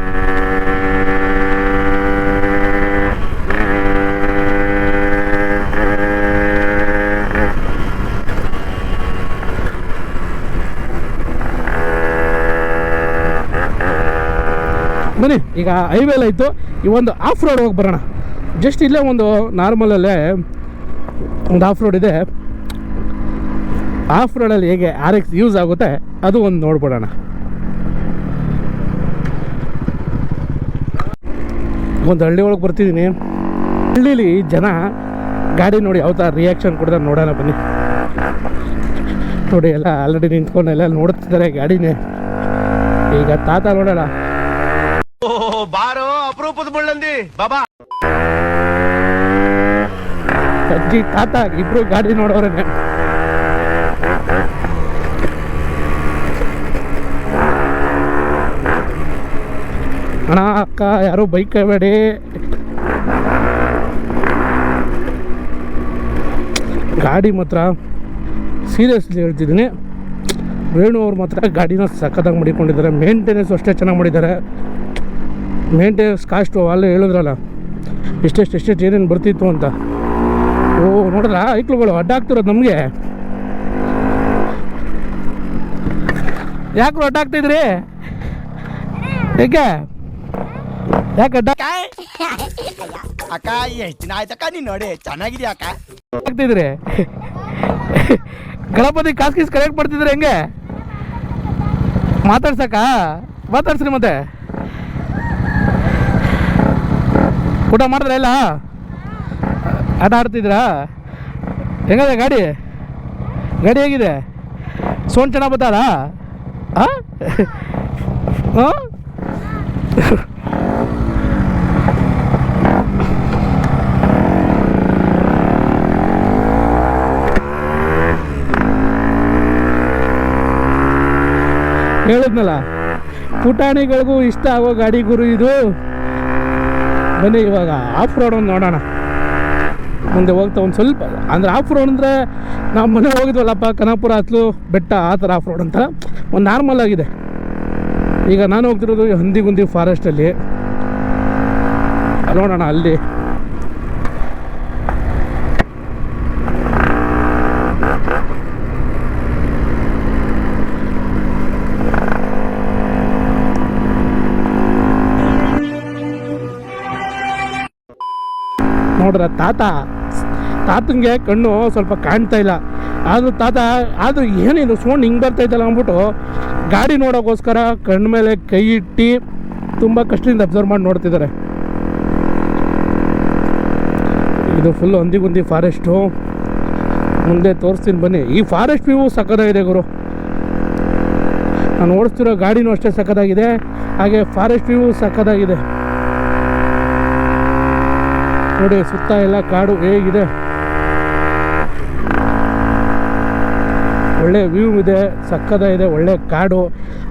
ಬನ್ನಿ, ಈಗ ಹೈವೇಲ್ ಆಯಿತು, ಈ ಒಂದು ಆಫ್ ರೋಡ್ ಹೋಗಿ ಬರೋಣ. ಜಸ್ಟ್ ಇಲ್ಲೇ ಒಂದು ನಾರ್ಮಲಲ್ಲೇ ಒಂದು ಆಫ್ ರೋಡ್ ಇದೆ. ಆಫ್ ರೋಡಲ್ಲಿ ಹೇಗೆ RX ಯೂಸ್ ಆಗುತ್ತೆ ಅದು ಒಂದು ನೋಡ್ಬಿಡೋಣ. ಒಂದು ಹಳ್ಳಿ ಒಳಗೆ ಬರ್ತಿದ್ದೀನಿ. ಹಳ್ಳೀಲಿ ಜನ ಗಾಡಿ ನೋಡಿ ಯಾವ ಥರ ರಿಯಾಕ್ಷನ್ ಕೊಡ್ತಾರೆ ನೋಡೋಣ ಬನ್ನಿ. ನೋಡಿ ಎಲ್ಲ ಆಲ್ರೆಡಿ ನಿಂತ್ಕೊಂಡು ಎಲ್ಲ ನೋಡ್ತಿದ್ದಾರೆ ಗಾಡಿನೇ. ಈಗ ತಾತ ನೋಡೋಣ. ಬಾರೋ ಅಪರೂಪದ ಮುಳ್ಳಂದಿ ಬಾಬಾ. ಅಜ್ಜಿ ತಾತ ಇಬ್ರು ಗಾಡಿ ನೋಡೋರೇನೆ. ಅಣ್ಣ ಅಕ್ಕ ಯಾರು ಬೈಕ್ ಬೇಡಿ. ಗಾಡಿ ಮಾತ್ರ ಸೀರಿಯಸ್ಲಿ ಹೇಳ್ತಿದ್ದೀನಿ, ವೇಣು ಅವ್ರು ಮಾತ್ರ ಗಾಡಿನ ಸಖತ್ತಾಗಿ ಮಾಡಿಕೊಂಡಿದ್ದಾರೆ. ಮೇಂಟೆನೆನ್ಸ್ ಅಷ್ಟೇ ಚೆನ್ನಾಗಿ ಮಾಡಿದ್ದಾರೆ. ಮೇಂಟೆನೆನ್ಸ್ ಕಾಸ್ಟು ಅಲ್ಲೇ ಹೇಳಿದ್ರಲ್ಲ ಎಷ್ಟೆಷ್ಟು ಏನೇನು ಬರ್ತಿತ್ತು ಅಂತ. ಓ ನೋಡಿದ್ರ ಐಕ್ಳುಗಳು ಅಡ್ಡ ಆಗ್ತಿರೋದು ನಮಗೆ. ಯಾಕೆ ಅಡ್ಡ ಆಗ್ತಿದ್ರಿ? ಯಾಕೆ ಅಡ್ಡ ಅಕ್ಕ ಎಷ್ಟು ದಿನ ಆಯ್ತಕ್ಕ ನೀನ್ ನೋಡಿ ಚೆನ್ನಾಗಿದ್ಯಾ ಅಕ್ಕ ಆಗ್ತಿದ್ರಿ? ಗಣಪತಿ ಕಾಸ್ಕೀಸ್ ಕಲೆಕ್ಟ್ ಮಾಡ್ತಿದ್ರೆ ಹೆಂಗೆ ಮಾತಾಡ್ಸ್ರಿ. ಮತ್ತೆ ಊಟ ಮಾಡಿದ್ರೆ ಇಲ್ಲ ಆಟ ಆಡ್ತಿದ್ರಾ? ಹೆಂಗಿದೆ ಗಾಡಿ ಹೇಗಿದೆ? ಸೌಂಡ್ ಚೆನ್ನಾಗಿ ಬರ್ತದ? ಹಾಂ ಹೇಳಿದ್ನಲ್ಲ, ಪುಟಾಣಿಗಳಿಗೂ ಇಷ್ಟ ಆಗೋ ಗಾಡಿ ಗುರು ಇದು. ಬನ್ನಿ ಇವಾಗ ಆಫ್ ರೋಡ್ ಒಂದು ನೋಡೋಣ. ಮುಂದೆ ಹೋಗ್ತಾ ಒಂದು ಸ್ವಲ್ಪ ಅಂದರೆ ಆಫ್ ರೋಡ್ ಅಂದರೆ ನಾವು ಮನೆ ಹೋಗಿದ್ವಲ್ಲಪ್ಪ, ಕನಕಪುರ ಹತ್ಲು ಬೆಟ್ಟ, ಆ ಥರ ಆಫ್ ರೋಡ್ ಅಂತ ಒಂದು ನಾರ್ಮಲ್ ಆಗಿದೆ. ಈಗ ನಾನು ಹೋಗ್ತಿರೋದು ಹಂದಿಗುಂದಿ ಫಾರೆಸ್ಟಲ್ಲಿ. ನೋಡೋಣ ಅಲ್ಲಿ ನೋಡ್ರ ತಾತಂಗೆ ಕಣ್ಣು ಸ್ವಲ್ಪ ಕಾಣ್ತಾ ಇಲ್ಲ. ಆದರೂ ಆದರೂ ಏನಿದು ಸೌಂಡ್ ಹಿಂಗೆ ಬರ್ತೈತಲ್ಲ ಅಂದ್ಬಿಟ್ಟು ಗಾಡಿ ನೋಡೋಕ್ಕೋಸ್ಕರ ಕಣ್ಣ ಮೇಲೆ ಕೈ ಇಟ್ಟು ತುಂಬ ಕಷ್ಟದಿಂದ ಅಬ್ಸರ್ವ್ ಮಾಡಿ ನೋಡ್ತಿದ್ದಾರೆ. ಇದು ಫುಲ್ ಹಂದಿಗುಂದಿ ಫಾರೆಸ್ಟು. ಮುಂದೆ ತೋರಿಸ್ತೀನಿ ಬನ್ನಿ. ಈ ಫಾರೆಸ್ಟ್ ವ್ಯೂ ಸಕ್ಕತ್ತಾಗಿದೆ ಗುರು. ನಾನು ಓಡಿಸ್ತಿರೋ ಗಾಡಿನೂ ಅಷ್ಟೇ ಸಕ್ಕತ್ತಾಗಿದೆ, ಹಾಗೆ ಫಾರೆಸ್ಟ್ ವ್ಯೂ ಸಕ್ಕತ್ತಾಗಿದೆ. ನೋಡಿ ಸುತ್ತ ಎಲ್ಲ ಕಾಡು ಹೇಗಿದೆ, ಒಳ್ಳೆ ವ್ಯೂ ಇದೆ, ಸಕ್ಕತ್ತಾಗಿದೆ, ಒಳ್ಳೆ ಕಾಡು.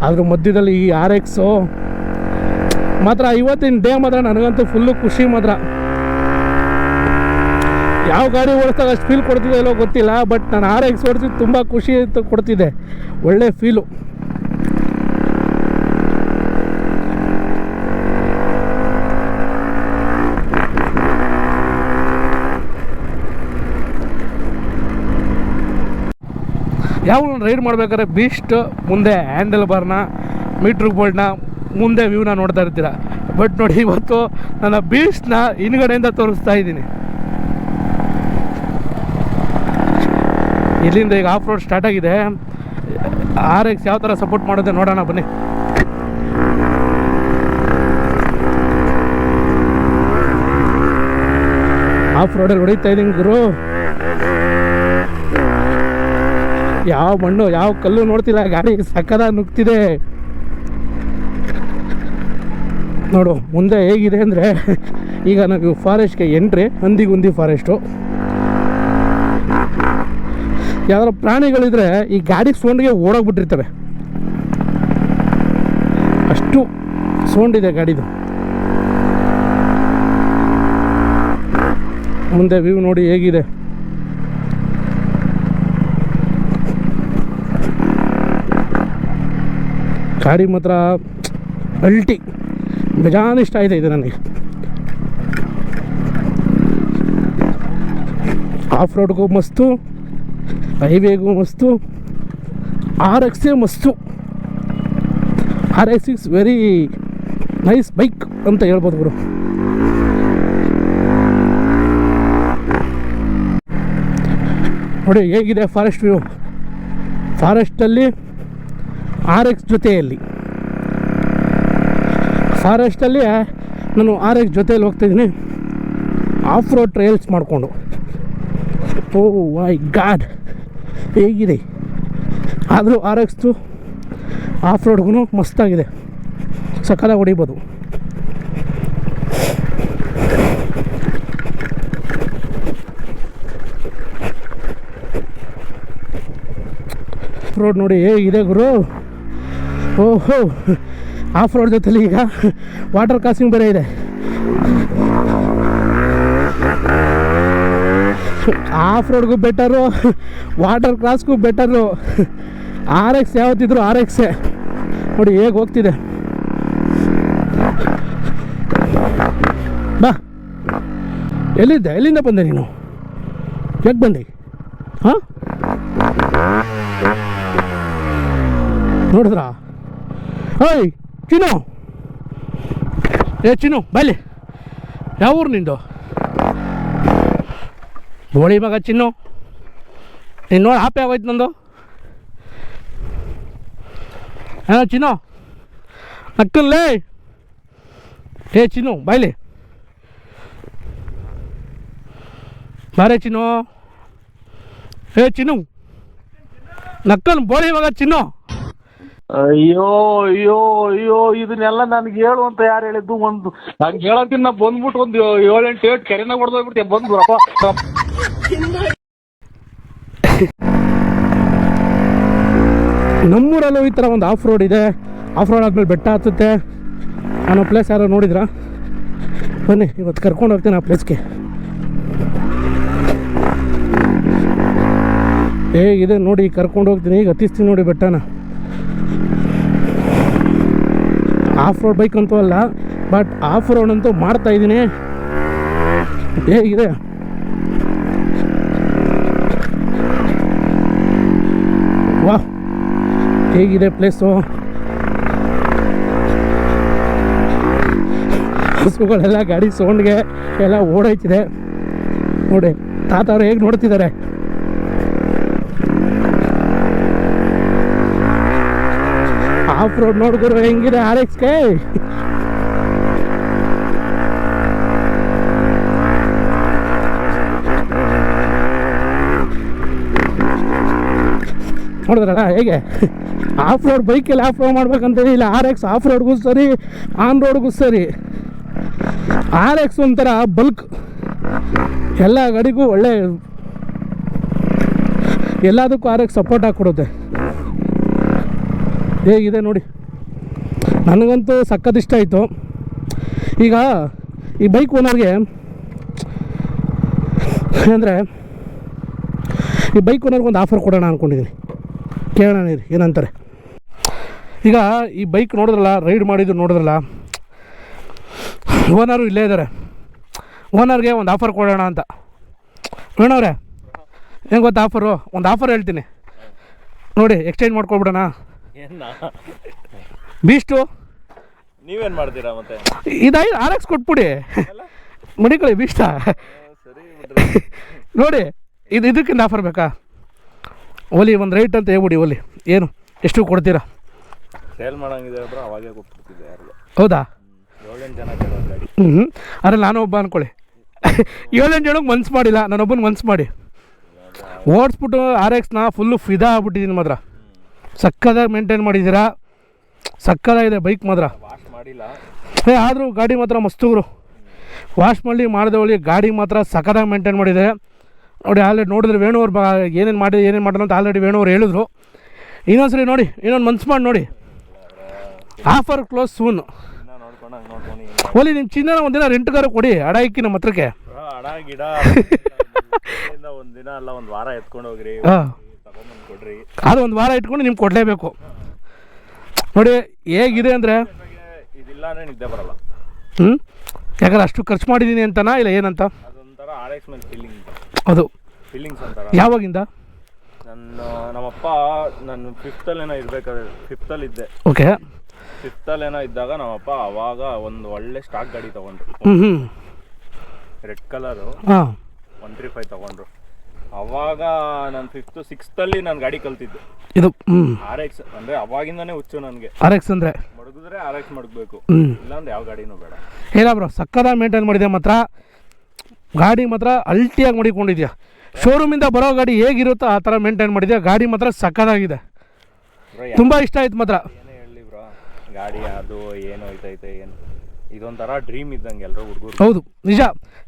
ಅದ್ರ ಮಧ್ಯದಲ್ಲಿ ಈ RX ಮಾತ್ರ ಇವತ್ತಿನ ಡೇ ಮಾತ್ರ ನನಗಂತೂ ಫುಲ್ಲು ಖುಷಿ ಮಾತ್ರ. ಯಾವ ಗಾಡಿ ಓಡಿಸ್ದಾಗ ಅಷ್ಟು ಫೀಲ್ ಕೊಡ್ತಿದೆ ಎಲ್ಲೋ ಗೊತ್ತಿಲ್ಲ, ಬಟ್ ನಾನು RX ಓಡಿಸಿ ತುಂಬ ಖುಷಿ ಕೊಡ್ತಿದ್ದೆ, ಒಳ್ಳೆ ಫೀಲು. ಯಾವ ರೈಡ್ ಮಾಡ್ಬೇಕಾದ್ರೆ ಬೀಸ್ಟ್ ಮುಂದೆ ಹ್ಯಾಂಡಲ್ ಬಾರ್ನ, ಮೀಟ್ರ್ ಬೋಲ್ಡ್ನ ಮುಂದೆ ವ್ಯೂನ ನೋಡ್ತಾ ಇರ್ತೀರ. ಬಟ್ ನೋಡಿ ಇವತ್ತು ನನ್ನ ಬೀಸ್ಟ್ನ ಹಿಂದ್ಗಡೆಯಿಂದ ತೋರಿಸ್ತಾ ಇದ್ದೀನಿ. ಇಲ್ಲಿಂದ ಈಗ ಆಫ್ ರೋಡ್ ಸ್ಟಾರ್ಟ್ ಆಗಿದೆ. RX ಯಾವ ಥರ ಸಪೋರ್ಟ್ ಮಾಡೋದೆ ನೋಡೋಣ ಬನ್ನಿ. ಆಫ್ ರೋಡಲ್ಲಿ ಹೊಡಿತಾ ಇದ್ದೀನಿ ಗುರು. ಯಾವ ಮಣ್ಣು ಯಾವ ಕಲ್ಲು ನೋಡ್ತಿಲ್ಲ, ಗಾಡಿ ಸಕ್ಕದಾಗಿ ನುಗ್ತಿದೆ. ನೋಡು ಮುಂದೆ ಹೇಗಿದೆ ಅಂದರೆ, ಈಗ ನಾವು ಫಾರೆಸ್ಟ್ಗೆ ಎಂಟ್ರಿ, ಹಂದಿಗುಂದಿ ಫಾರೆಸ್ಟು. ಯಾವ್ದಾರ ಪ್ರಾಣಿಗಳಿದ್ರೆ ಈ ಗಾಡಿ ಸೌಂಡ್ಗೆ ಓಡೋಗ್ಬಿಟ್ಟಿರ್ತವೆ, ಅಷ್ಟು ಸೌಂಡ್ ಇದೆ ಗಾಡಿದು. ಮುಂದೆ ವ್ಯೂ ನೋಡಿ ಹೇಗಿದೆ. ಗಾಡಿ ಮಾತ್ರ ಅಲ್ಟಿ ಬೇಜಾನ್ ಇಷ್ಟ ಆಯಿತು ಇದು ನನಗೆ. ಆಫ್ ರೋಡ್ಗೂ ಮಸ್ತು, ಹೈವೇಗೂ ಮಸ್ತು, RX ಮಸ್ತು. RX is very nice bike ಅಂತ ಹೇಳ್ಬೋದು ಗುರು. ನೋಡಿ ಹೇಗಿದೆ ಫಾರೆಸ್ಟ್ ವ್ಯೂ. ಫಾರೆಸ್ಟಲ್ಲಿ RX ಜೊತೆಯಲ್ಲಿ, ಫಾರೆಸ್ಟಲ್ಲಿ ನಾನು RX ಜೊತೆಯಲ್ಲಿ ಹೋಗ್ತಾಯಿದ್ದೀನಿ, ಆಫ್ ರೋಡ್ ಟ್ರಯಲ್ಸ್ ಮಾಡಿಕೊಂಡು. ಓ ಮೈ ಗಾಡ್ ಹೇಗಿದೆ. ಆದರೂ RXದು ಆಫ್ ರೋಡ್ಗೂ ಮಸ್ತಾಗಿದೆ, ಸಕ್ಕತ್ತಾಗಿ ಹೊಡಿಬೋದು. ಆಫ್ ರೋಡ್ ನೋಡಿ ಹೇಗಿದೆ ಗುರು. ಓಹೋ, ಆಫ್ ರೋಡ್ ಜೊತೆಲಿ ಈಗ ವಾಟರ್ ಕ್ರಾಸಿಂಗ್ ಬೇರೆ ಇದೆ. ಆಫ್ ರೋಡ್ಗೂ ಬೆಟರು, ವಾಟರ್ ಕ್ರಾಸ್ಗೂ ಬೆಟರು. RX ಯಾವತ್ತಿದ್ರು RX ನೋಡಿ ಹೇಗೆ ಹೋಗ್ತಿದೆ. ಬಾ, ಎಲ್ಲಿದ್ದೆ? ಎಲ್ಲಿಂದ ಬಂದೆ ನೀನು? ಹೇಗೆ ಬಂದೆ? ಹಾಂ ನೋಡಿದ್ರಾ? ಓಯ್ ಚಿನ್ನು, ಚಿನ್ನು ಬಲ್ಲಿ, ಯಾವ ಊರು ನಿಂದು? ಬೋಳಿ ಮಗ ಚಿನ್ನು, ನೀನು ನೋಡಿ ಹಾಪಿ ಆಗೋಯ್ತು ನಂದು. ಏನೋ ಚಿನ್ನು ನಕ್ಕಲ್ಲೇ. ಚಿನ್ನು ಬಾಯ್ಲಿ, ಬಾರೇ ಚಿನ್ನು. ಚಿನ್ನು ನಕ್ಕನ್ ಬೋಳಿ ಮಗ ಚಿನ್ನು. ಅಯ್ಯೋ ಅಯ್ಯೋ ಅಯ್ಯೋ ಇದನ್ನೆಲ್ಲ ನನಗೆ ಹೇಳು ಅಂತ ಯಾರು ಹೇಳಿದ್ದು? ಒಂದು ನಂಗೆ ಹೇಳಂತೀನಿ, ನಾ ಬಂದ್ಬಿಟ್ಟು ಒಂದು 7-8 ಏಟ್ ಕೆರೆನಾಗ ಹೊಡೆದೋಗ್ಬಿಡ್ತೀಯ ಬಂದು ಅಪ್ಪ. ನಮ್ಮೂರಲ್ಲೂ ಈ ಥರ ಒಂದು ಆಫ್ ರೋಡ್ ಇದೆ. ಆಫ್ ರೋಡ್ ಆದ್ಮೇಲೆ ಬೆಟ್ಟ ಹತ್ತುತ್ತೆ. ನಾನು ಪ್ಲೇಸ್ ಯಾರು ನೋಡಿದ್ರಾ? ಬನ್ನಿ ಇವತ್ತು ಕರ್ಕೊಂಡು ಹೋಗ್ತೀನಿ ಆ ಪ್ಲೇಸ್ಗೆ. ಹೇಗಿದೆ ನೋಡಿ, ಕರ್ಕೊಂಡು ಹೋಗ್ತೀನಿ. ಈಗ ಹತ್ತಿಸ್ತೀನಿ ನೋಡಿ ಬೆಟ್ಟನ. ಆಫ್ ರೋಡ್ ಬೈಕ್ ಅಂತೂ ಅಲ್ಲ, ಬಟ್ ಆಫ್ ರೋಡ್ ಅಂತೂ ಮಾಡ್ತಾ ಇದ್ದೀನಿ. ಹೇಗಿದೆ ವಾಹ್, ಹೇಗಿದೆ ಪ್ಲೇಸು. ಬಸ್ಸುಗಳೆಲ್ಲ ಗಾಡಿ ಸೌಂಡ್ಗೆ ಎಲ್ಲ ಓಡೈತಿದೆ ನೋಡಿ. ತಾತ ಅವ್ರು ಹೇಗೆ ನೋಡ್ತಿದ್ದಾರೆ. ಆಫ್ ರೋಡ್ ನೋಡಿದ್ರು ಹೆಂಗಿದೆ RX-ಗೆ. ನೋಡಿದ್ರಲ್ಲ ಹೇಗೆ ಆಫ್ ರೋಡ್ ಬೈಕಲ್ಲಿ ಆಫ್ ರೋಡ್ ಮಾಡ್ಬೇಕಂತ ಇಲ್ಲ. RX ಆಫ್ ರೋಡ್ಗೂ ಸರಿ, ಆನ್ ರೋಡ್ಗೂ ಸರಿ. RX ಒಂಥರ ಬಲ್ಕ್, ಎಲ್ಲ ಗಾಡಿಗೂ ಒಳ್ಳೆ, ಎಲ್ಲದಕ್ಕೂ RX ಸಪೋರ್ಟ್ ಹಾಕ್ಕೊಡುತ್ತೆ. ಹೇಗಿದೆ ನೋಡಿ, ನನಗಂತೂ ಸಖತ್ ಇಷ್ಟ ಆಯಿತು. ಈಗ ಈ ಬೈಕ್ ಓನರ್ಗೆ ಅಂದರೆ ಈ ಬೈಕ್ ಓನರ್ಗೆ ಒಂದು ಆಫರ್ ಕೊಡೋಣ ಅಂದ್ಕೊಂಡಿದ್ದೀನಿ. ಕೇಳೋಣ ನೀರು ಏನಂತಾರೆ. ಈಗ ಈ ಬೈಕ್ ನೋಡಿದ್ರಲ್ಲ, ರೈಡ್ ಮಾಡಿದ್ದು ನೋಡಿದ್ರಲ್ಲ, ಓನರು ಇಲ್ಲೇ ಇದ್ದಾರೆ. ಓನರ್ಗೆ ಒಂದು ಆಫರ್ ಕೊಡೋಣ ಅಂತ. ವೇಣವ್ರೆ ಹೆಂಗೆ ಗೊತ್ತಾ ಆಫರು? ಒಂದು ಆಫರ್ ಹೇಳ್ತೀನಿ ನೋಡಿ, ಎಕ್ಸ್ಚೇಂಜ್ ಮಾಡ್ಕೊಬಿಡೋಣ. ಬೀಸ್ಟು ನೀವೇನು ಮಾಡ್ತೀರಾ ಮತ್ತೆ? ಇದಾಗಿ RX ಕೊಟ್ಬಿಡಿ, ಮಡಿಕೊಳ್ಳಿ ಬೀಸ್ಟ ನೋಡಿ. ಇದಕ್ಕಿಂತ ಆಫರ್ ಬೇಕಾ? ಓಲಿ ಒಂದು ರೈಟ್ ಅಂತ ಹೇಳ್ಬಿಡಿ. ಓಲಿ ಏನು ಎಷ್ಟು ಕೊಡ್ತೀರಾ? ಸೇಲ್ ಮಾಡಂಗಿದೆ ಅವಾಗೇ ಕೊಟ್ಬಿಡ್ತಿದ್ದೆ ಯಾರಿಗೂ. ಹೌದಾ? 7-8 ಜನ ಕೇಳೋದು ಗಾಡಿ. ಅದ್ರಲ್ಲಿ ನಾನು ಒಬ್ಬ ಅಂದ್ಕೊಳ್ಳಿ. 7-8 ಜನಕ್ಕೆ ಮನ್ಸು ಮಾಡಿಲ್ಲ, ನಾನೊಬ್ಬನ ಮನ್ಸು ಮಾಡಿ ಓಡಿಸ್ಬಿಟ್ಟು RX-ನ ಫುಲ್ಲು ಫಿದಾ ಆಗ್ಬಿಟ್ಟಿದ್ದೀನಿ. ಮಾತ್ರ ಸಕ್ಕದಾಗಿ ಮೇಂಟೈನ್ ಮಾಡಿದ್ದೀರಾ, ಸಕ್ಕದಾಗಿದೆ ಬೈಕ್ ಮಾತ್ರ. ವಾಶ್ ಮಾಡಿಲ್ಲ ಆದರೂ ಗಾಡಿ ಮಾತ್ರ ಮಸ್ತುಗಳು. ವಾಶ್ ಮಾಡಿ ಮಾಡಿದವಳಿ ಗಾಡಿ ಮಾತ್ರ ಸಕ್ಕದಾಗಿ ಮೇಂಟೈನ್ ಮಾಡಿದೆ ನೋಡಿ. ಆಲ್ರೆಡಿ ನೋಡಿದ್ರೆ ವೇಣುವ್ರು ಏನೇನು ಮಾಡೋದು ಅಂತ ಆಲ್ರೆಡಿ ವೇಣುವ್ರು ಹೇಳಿದ್ರು. ಇನ್ನೊಂದ್ಸರಿ ನೋಡಿ, ಇನ್ನೊಂದು ಮನ್ಸು ಮಾಡಿ ನೋಡಿ. Offer close soon. ಓಲಿ ನಿಮ್ಮ ಚಿನ್ನ ಒಂದಿನ ರೆಂಟ್ಗಾರ ಕೊಡಿ, ಅಡ ಇಕ್ಕಿ ನಮ್ಮ ಹತ್ರಕ್ಕೆ. ಅಡ ಗಿಡ ಒಂದಿನ ಅಲ್ಲ, ಒಂದು ವಾರ ಎತ್ಕೊಂಡು ಹೋಗ್ರಿ, ಕೊಡ್ರಿ. ಅದು ಒಂದು ವಾರ ಇಟ್ಕೊಂಡು ನಿಮ್ಗೆ ಕೊಡಲೇಬೇಕು ನೋಡಿ. ಹೇಗಿದೆ ಅಂದರೆ ಇದಿಲ್ಲ ಅಂದರೆ ನಿದ್ದೆ ಬರಲ್ಲ. ಯಾಕಂದ್ರೆ ಅಷ್ಟು ಖರ್ಚು ಮಾಡಿದ್ದೀನಿ ಅಂತನಾ ಇಲ್ಲ ಏನಂತ? ಅದೊಂಥರ RX ಮೇಲೆ ಫೀಲಿಂಗ್. ಅದು ಫೀಲಿಂಗ್ಸ್ ಅಂತಾರ. ಯಾವಾಗಿಂದ? ನಮ್ಮಪ್ಪ ನಾನು 5th ಏನೋ ಇರ್ಬೇಕಾದ್ರೆ, 5th ಇದ್ದೆ. ಓಕೆ. 5th ಏನೋ ಇದ್ದಾಗ ನಮ್ಮಪ್ಪ ಅವಾಗ ಒಂದು ಒಳ್ಳೆ ಸ್ಟಾಕ್ ಗಾಡಿ ತೊಗೊಂಡ್ರು. ರೆಡ್ ಕಲರು 135 ತೊಗೊಂಡ್ರು. ಅವಾಗ ನಾನು 5th 6th ನಾನು ಗಾಡಿ ಕಲ್ತಿದ್ದು. ಇದು RX ಅಂದರೆ ಅವಾಗಿಂದನೇ ಹುಚ್ಚು ನನಗೆ. RX ಅಂದರೆ ಮಡಗಿದ್ರೆ RX ಮಡಗಬೇಕು, ಇಲ್ಲಾಂದ್ರೆ ಯಾವ ಗಾಡಿನೂ ಬೇಡ. ಇಲ್ಲ ಬ್ರೋ, ಸಕ್ಕದಾಗಿ ಮೇಂಟೈನ್ ಮಾಡಿದೆ ಮಾತ್ರ. ಗಾಡಿ ಮಾತ್ರ ಅಲ್ಟಿಯಾಗಿ ಮಾಡಿಕೊಂಡಿದ್ಯಾ. ಶೋರೂಮಿಂದ ಬರೋ ಗಾಡಿ ಹೇಗಿರುತ್ತೋ ಆ ಥರ ಮೇಂಟೈನ್ ಮಾಡಿದ್ಯಾ. ಗಾಡಿ ಮಾತ್ರ ಸಕ್ಕದಾಗಿದೆ, ತುಂಬ ಇಷ್ಟ ಆಯ್ತು ಮಾತ್ರ. ಏನೇ ಹೇಳಿ ಬ್ರೋ, ಗಾಡಿ ಅದು ಏನು ಹೋಯ್ತೈತೆ ಏನು, ಇದೊಂಥರ ಡ್ರೀಮ್ ಇದ್ದಂಗೆ ಎಲ್ಲರೂ ಹುಡುಗರು. ಹೌದು ನಿಜ,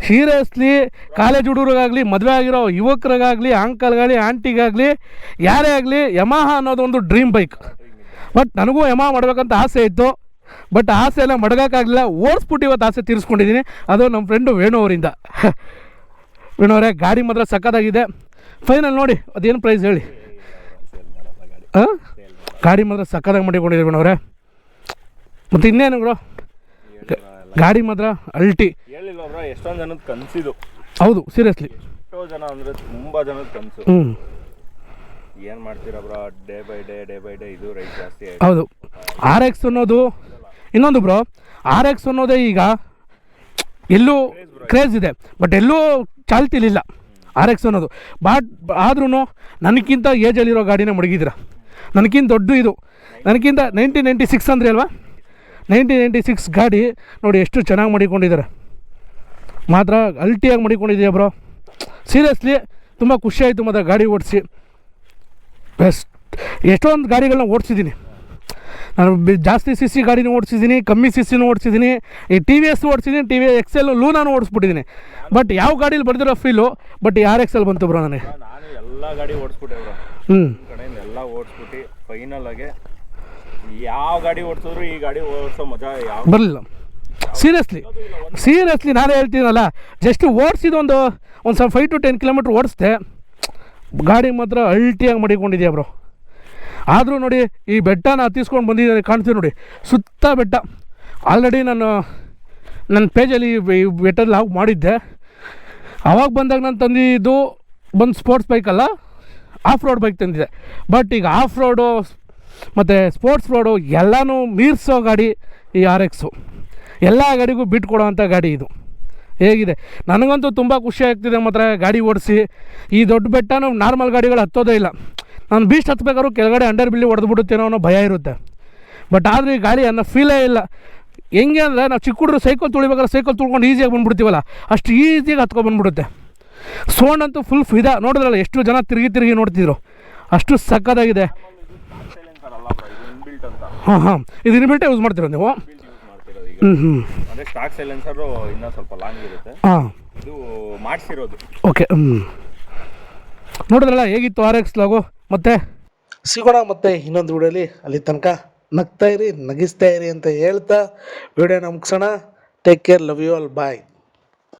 ಸೀರಿಯಸ್ಲಿ. ಕಾಲೇಜ್ ಹುಡುಗರಿಗಾಗಲಿ, ಮದುವೆ ಆಗಿರೋ ಯುವಕರಿಗಾಗಲಿ, ಅಂಕಲ್ಗಾಗಲಿ, ಆಂಟಿಗಾಗಲಿ, ಯಾರೇ ಆಗಲಿ, ಯಮಹ ಅನ್ನೋದು ಒಂದು ಡ್ರೀಮ್ ಬೈಕ್. ಬಟ್ ನನಗೂ ಯಮಹ ಮಾಡಬೇಕಂತ ಆಸೆ ಇತ್ತು. ಬಟ್ ಆಸೆ ಎಲ್ಲ ಮಡಗೋಕ್ಕಾಗಲಿಲ್ಲ. ಓಡಿಸ್ಬಿಟ್ಟು ಇವತ್ತು ಆಸೆ ತೀರಿಸ್ಕೊಂಡಿದ್ದೀನಿ. ಅದು ನಮ್ಮ ಫ್ರೆಂಡು ವೇಣು ಅವರಿಂದ. ವೇಣು ಅವರೇ, ಗಾಡಿ ಮಾತ್ರ ಸಕ್ಕತ್ತಾಗಿದೆ. ಫೈನಲ್ ನೋಡಿ ಅದೇನು ಪ್ರೈಸ್ ಹೇಳಿ. ಗಾಡಿ ಮಾತ್ರ ಸಕ್ಕತ್ತಾಗಿ ಮಾಡಿಕೊಂಡಿದ್ದೀವಿ ವೇಣು ಅವರೇ. ಮತ್ತು ಇನ್ನೇನು ಬ್ರೋ, ಗಾಡಿ ಮಾತ್ರ ಅಲ್ಟಿ. ಹೇಳಿಲ್ಲ ಬ್ರೋ, ಎಷ್ಟೊಂದು ಜನದ ಕನಸಿದು. ಹೌದು, ಸೀರಿಯಸ್ಲಿ ಎಷ್ಟೋ ಜನ ಅಂದರೆ ತುಂಬ ಜನದ ಕನಸು. ಏನು ಮಾಡ್ತೀರಾ ಬ್ರೋ, ಡೇ ಬೈ ಡೇ ಇದು ರೈಟ್ ಜಾಸ್ತಿ ಆಯ್ತು. ಹೌದು. RX ಅನ್ನೋದು ಇನ್ನೊಂದು ಬ್ರೋ, RX ಅನ್ನೋದೇ ಈಗ ಎಲ್ಲೂ ಕ್ರೇಜ್ ಇದೆ, ಬಟ್ ಎಲ್ಲೂ ಚಾಲ್ತಿಲಿಲ್ಲ RX ಅನ್ನೋದು. ಬಟ್ ಆದ್ರೂ ನನಗಿಂತ ಏಜಲ್ಲಿರೋ ಗಾಡಿನೇ ಮಡಗಿದ್ದೀರ. ನನಗಿಂತ ದೊಡ್ಡ ಇದು, ನನಗಿಂತ 1996 ಅಂದರೆ ಅಲ್ವಾ, 1996 ಗಾಡಿ ನೋಡಿ ಎಷ್ಟು ಚೆನ್ನಾಗಿ ಮಾಡಿಕೊಂಡಿದ್ದಾರೆ. ಮಾತ್ರ ಅಲ್ಟಿಯಾಗಿ ಮಾಡಿಕೊಂಡಿದ್ದೀಯ ಬ್ರೋ. ಸೀರಿಯಸ್ಲಿ ತುಂಬ ಖುಷಿ ಆಯಿತು ಮಾತ್ರ ಗಾಡಿ ಓಡಿಸಿ. ಬೆಸ್ಟ್. ಎಷ್ಟೊಂದು ಗಾಡಿಗಳನ್ನ ಓಡಿಸಿದ್ದೀನಿ. ನಾನು ಜಾಸ್ತಿ ಸಿ ಸಿ ಗಾಡಿನೂ ಓಡಿಸಿದ್ದೀನಿ, ಕಮ್ಮಿ ಸಿ ಸಿನೂ ಓಡಿಸಿದ್ದೀನಿ, ಈ ಟಿ ವಿ ಎಸ್ ಓಡಿಸಿದ್ದೀನಿ, ಟಿ ವಿ ಎಕ್ಸೆಲ್ ಲೂನಾನು ಓಡಿಸ್ಬಿಟ್ಟಿದ್ದೀನಿ. ಬಟ್ ಯಾವ ಗಾಡೀಲಿ ಬರ್ದಿರೋ ಫೀಲು ಬಟ್ ಈ ಆರ್ ಎಕ್ಸೆಲ್ ಬಂತು ಬ್ರೋ ನನಗೆ. ನಾನು ಎಲ್ಲ ಗಾಡಿ ಓಡಿಸ್ಬಿಟ್ಟೆ ಬ್ರೋ, ಕಡೆಯಿಂದ ಎಲ್ಲ ಓಡಿಸ್ಬಿಟ್ಟು ಫೈನಲ್ ಆಗಿ ಯಾವ ಗಾಡಿ ಓಡಿಸಿದ್ರು ಈ ಗಾಡಿ ಓಡಿಸೋ ಮಜಾ ಯಾವ ಬರಲಿಲ್ಲ. ಸೀರಿಯಸ್ಲಿ ನಾನೇ ಹೇಳ್ತೀನಲ್ಲ, ಜಸ್ಟ್ ಓಡಿಸಿದ ಒಂದು 5 to 10 ಕಿಲೋಮೀಟ್ರ್ ಓಡಿಸ್ದೆ, ಗಾಡಿ ಮಾತ್ರ ಅಲ್ಟಿಯಾಗಿ ಮಾಡಿಕೊಂಡಿದ್ಯಾ ಬ್ರೋ. ಆದರೂ ನೋಡಿ ಈ ಬೆಟ್ಟನ ಹತ್ತಿಸ್ಕೊಂಡು ಬಂದಿದ್ದಾರೆ, ಕಾಣ್ತೀವಿ ನೋಡಿ ಸುತ್ತ ಬೆಟ್ಟ. ಆಲ್ರೆಡಿ ನನ್ನ ಪೇಜಲ್ಲಿ ಈ ಬೆಟ್ಟ ಲಾಗ್ ಮಾಡಿದ್ದೆ. ಆವಾಗ ಬಂದಾಗ ನಾನು ತಂದಿದ್ದು ಬಂದು ಸ್ಪೋರ್ಟ್ಸ್ ಬೈಕಲ್ಲ, ಆಫ್ ರೋಡ್ ಬೈಕ್ ತಂದಿದ್ದೆ. ಬಟ್ ಈಗ ಆಫ್ ರೋಡು ಮತ್ತು ಸ್ಪೋರ್ಟ್ಸ್ ರೋಡು ಎಲ್ಲನೂ ಮೀರಿಸೋ ಗಾಡಿ ಈ ಆರ್ ಎಕ್ಸು. ಎಲ್ಲ ಗಾಡಿಗೂ ಬಿಟ್ಕೊಡೋವಂಥ ಗಾಡಿ ಇದು. ಹೇಗಿದೆ, ನನಗಂತೂ ತುಂಬ ಖುಷಿ ಆಗ್ತಿದೆ ಮಾತ್ರ ಗಾಡಿ ಓಡಿಸಿ. ಈ ದೊಡ್ಡ ಬೆಟ್ಟನೂ ನಾರ್ಮಲ್ ಗಾಡಿಗಳು ಹತ್ತೋದೇ ಇಲ್ಲ. ನಾನು ಬೀಸ್ಟ್ ಹತ್ಬೇಕಾದ್ರೂ ಕೆಳಗಡೆ ಅಂಡರ್ ಬಿಲ್ಲಿ ಹೊಡೆದ್ಬಿಡುತ್ತೇನೋ ಅನ್ನೋ ಭಯ ಇರುತ್ತೆ. ಬಟ್ ಆದರೆ ಈ ಗಾಡಿ ಅನ್ನೋ ಫೀಲೇ ಇಲ್ಲ. ಹೆಂಗೆ ಅಂದರೆ ನಾವು ಚಿಕ್ಕ ಹುಡುಗರು ಸೈಕಲ್ ತುಳಿಬೇಕಾದ್ರೆ ಸೈಕಲ್ ತುಳ್ಕೊಂಡು ಈಸಿಯಾಗಿ ಬಂದುಬಿಡ್ತೀವಲ್ಲ, ಅಷ್ಟು ಈಸಿಯಾಗಿ ಹತ್ಕೊಂಡ್ಬಂದ್ಬಿಡುತ್ತೆ. ಸೌಂಡ್ ಅಂತೂ ಫುಲ್ ಫಿದಾ. ನೋಡಿದ್ರಲ್ಲ ಎಷ್ಟು ಜನ ತಿರುಗಿ ನೋಡ್ತಿದ್ರು, ಅಷ್ಟು ಸಕ್ಕತ್ತಾಗಿದೆ. ಹಾಂ ಇದು ಇನ್ಬಿಲ್ಟೇ ಯೂಸ್ ಮಾಡ್ತೀರ ನೀವು? ಅಂದ್ರೆ ಸ್ಟಾಕ್ ಸೈಲೆನ್ಸರ್ ಇನ್ನೂ ಸ್ವಲ್ಪ ಲಾಂಗ್ ಇರುತ್ತೆ. ಇದು ಮಾಡಿಸಿರೋದು. ಓಕೆ. ನೋಡಿದ್ರಲ್ಲ ಹೇಗಿತ್ತು ಆರ್ ಎಕ್ಸ್ ಲಾಗು. ಮತ್ತೆ ಸಿಗೋಣ ಮತ್ತೆ ಇನ್ನೊಂದು ವಿಡಿಯೋಲಿ. ಅಲ್ಲಿ ತನಕ ನಗ್ತಾ ಇರಿ, ನಗಿಸ್ತಾ ಇರಿ ಅಂತ ಹೇಳ್ತಾ ವಿಡಿಯೋನ ಮುಗಿಸೋಣ. Take care, love you all, bye.